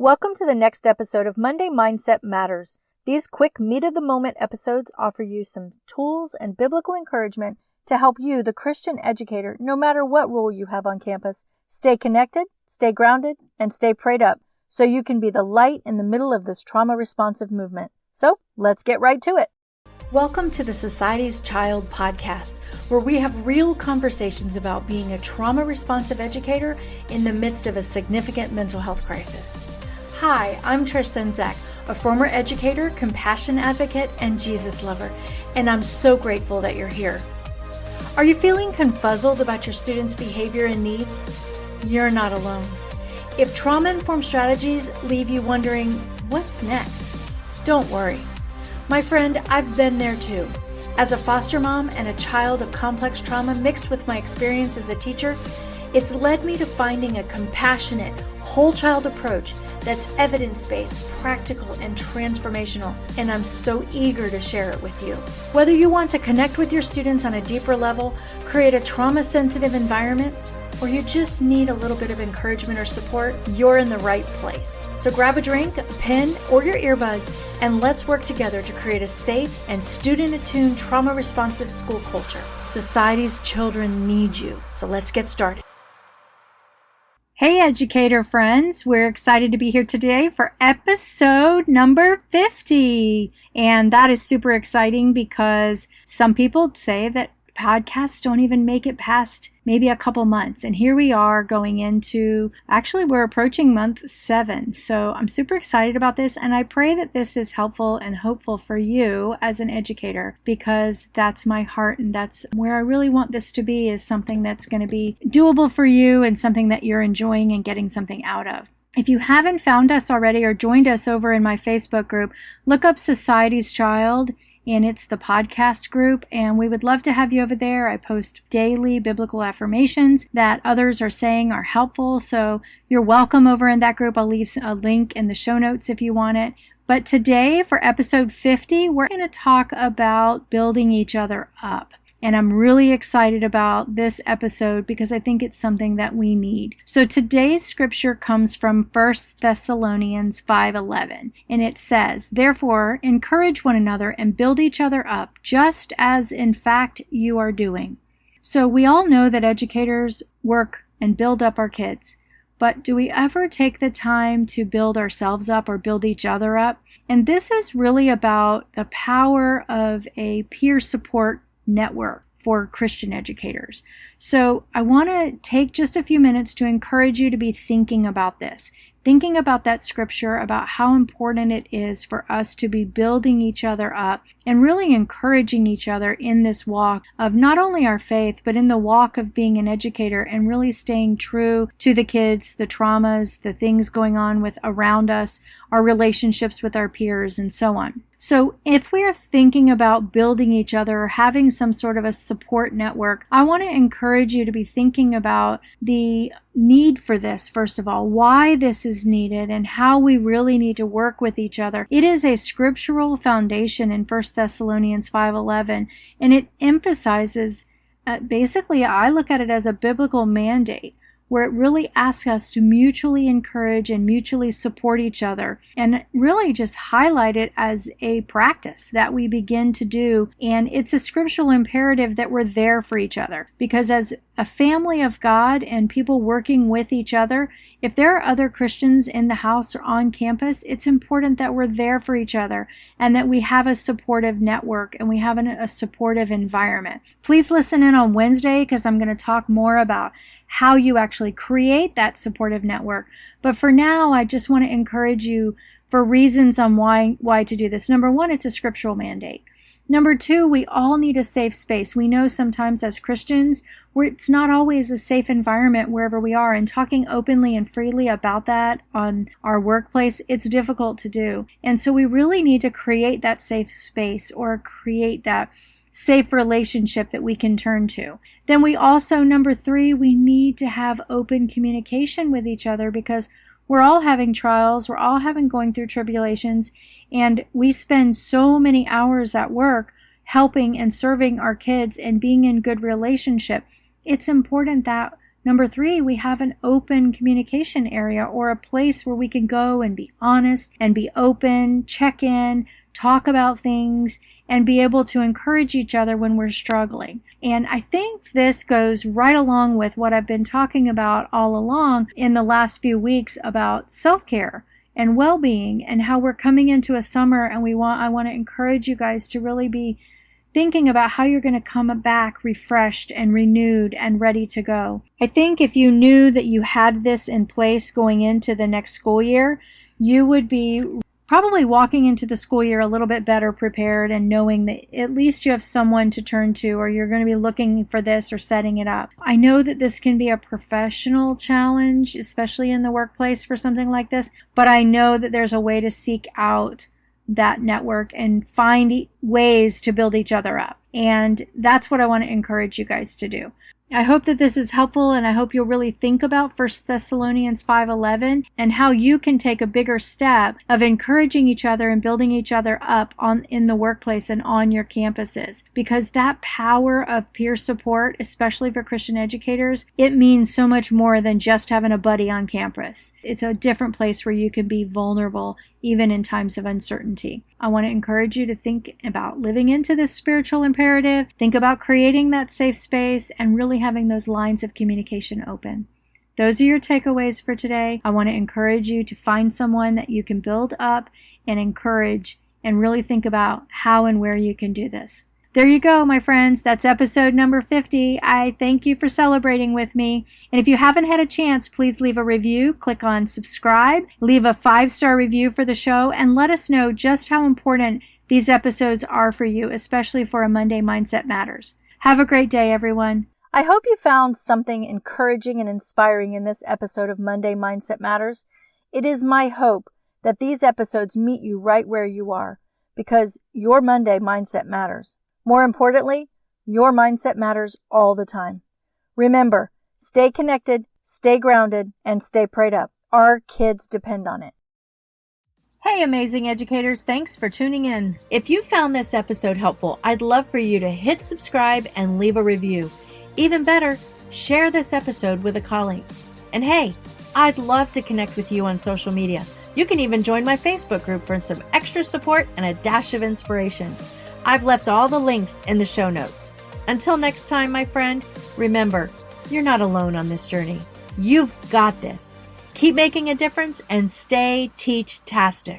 Welcome to the next episode of Monday Mindset Matters. These quick meet-of-the-moment episodes offer you some tools and biblical encouragement to help you, the Christian educator, no matter what role you have on campus, stay connected, stay grounded, and stay prayed up so you can be the light in the middle of this trauma-responsive movement. So, let's get right to it. Welcome to the Society's Child podcast, where we have real conversations about being a trauma-responsive educator in the midst of a significant mental health crisis. Hi, I'm Trish Senzak, a former educator, compassion advocate, and Jesus lover, and I'm so grateful that you're here. Are you feeling confuzzled about your students' behavior and needs? You're not alone. If trauma-informed strategies leave you wondering, what's next? Don't worry. My friend, I've been there too. As a foster mom and a child of complex trauma mixed with my experience as a teacher, it's led me to finding a compassionate, whole child approach that's evidence-based, practical, and transformational, and I'm so eager to share it with you. Whether you want to connect with your students on a deeper level, create a trauma-sensitive environment, or you just need a little bit of encouragement or support, you're in the right place. So grab a drink, a pen, or your earbuds, and let's work together to create a safe and student-attuned trauma-responsive school culture. Society's children need you, so let's get started. Hey educator friends, we're excited to be here today for episode number 50. And that is super exciting because some people say that podcasts don't even make it past maybe a couple months. And here we are going into, actually we're approaching month 7. So I'm super excited about this. And I pray that this is helpful and hopeful for you as an educator, because that's my heart. And that's where I really want this to be, is something that's going to be doable for you and something that you're enjoying and getting something out of. If you haven't found us already or joined us over in my Facebook group, look up Society's Child. And it's the podcast group, and we would love to have you over there. I post daily biblical affirmations that others are saying are helpful, so you're welcome over in that group. I'll leave a link in the show notes if you want it. But today, for episode 50, we're going to talk about building each other up. And I'm really excited about this episode because I think it's something that we need. So today's scripture comes from 1 Thessalonians 5:11. And it says, "Therefore, encourage one another and build each other up, just as in fact you are doing." So we all know that educators work and build up our kids. But do we ever take the time to build ourselves up or build each other up? And this is really about the power of a peer support network for Christian educators. So I want to take just a few minutes to encourage you to be thinking about this, thinking about that scripture, about how important it is for us to be building each other up and really encouraging each other in this walk of not only our faith, but in the walk of being an educator and really staying true to the kids, the traumas, the things going on with around us, our relationships with our peers, and so on. So if we are thinking about building each other or having some sort of a support network, I want to encourage you to be thinking about the need for this, first of all, why this is needed and how we really need to work with each other. It is a scriptural foundation in 1 Thessalonians 5:11, and it emphasizes, basically, I look at it as a biblical mandate, where it really asks us to mutually encourage and mutually support each other and really just highlight it as a practice that we begin to do. And it's a scriptural imperative that we're there for each other, because as a family of God and people working with each other, if there are other Christians in the house or on campus, it's important that we're there for each other and that we have a supportive network and we have a supportive environment. Please listen in on Wednesday, because I'm going to talk more about how you actually create that supportive network. But for now, I just want to encourage you for reasons on why to do this. Number one, it's a scriptural mandate. Number two, we all need a safe space. We know sometimes as Christians, it's not always a safe environment wherever we are, and talking openly and freely about that on our workplace, it's difficult to do. And so we really need to create that safe space or create that safe relationship that we can turn to. Then we also, number 3, we need to have open communication with each other, because we're all having trials, we're all going through tribulations, and we spend so many hours at work helping and serving our kids and being in good relationship. It's important that Number 3, we have an open communication area or a place where we can go and be honest and be open, check in, talk about things, and be able to encourage each other when we're struggling. And I think this goes right along with what I've been talking about all along in the last few weeks about self-care and well-being, and how we're coming into a summer, and I want to encourage you guys to really be thinking about how you're going to come back refreshed and renewed and ready to go. I think if you knew that you had this in place going into the next school year, you would be probably walking into the school year a little bit better prepared and knowing that at least you have someone to turn to, or you're going to be looking for this or setting it up. I know that this can be a professional challenge, especially in the workplace for something like this, but I know that there's a way to seek out that network and find ways to build each other up. And that's what I want to encourage you guys to do. I hope that this is helpful, and I hope you'll really think about 1 Thessalonians 5:11 and how you can take a bigger step of encouraging each other and building each other up in the workplace and on your campuses. Because that power of peer support, especially for Christian educators, it means so much more than just having a buddy on campus. It's a different place where you can be vulnerable even in times of uncertainty. I want to encourage you to think about living into this spiritual imperative, think about creating that safe space, and really having those lines of communication open. Those are your takeaways for today. I want to encourage you to find someone that you can build up and encourage, and really think about how and where you can do this. There you go, my friends. That's episode number 50. I thank you for celebrating with me. And if you haven't had a chance, please leave a review, click on subscribe, leave a 5-star review for the show, and let us know just how important these episodes are for you, especially for a Monday Mindset Matters. Have a great day, everyone. I hope you found something encouraging and inspiring in this episode of Monday Mindset Matters. It is my hope that these episodes meet you right where you are, because your Monday mindset matters. More importantly, your mindset matters all the time. Remember, stay connected, stay grounded, and stay prayed up. Our kids depend on it. Hey, amazing educators, thanks for tuning in. If you found this episode helpful, I'd love for you to hit subscribe and leave a review. Even better, share this episode with a colleague. And hey, I'd love to connect with you on social media. You can even join my Facebook group for some extra support and a dash of inspiration. I've left all the links in the show notes. Until next time, my friend, remember, you're not alone on this journey. You've got this. Keep making a difference and stay teach-tastic.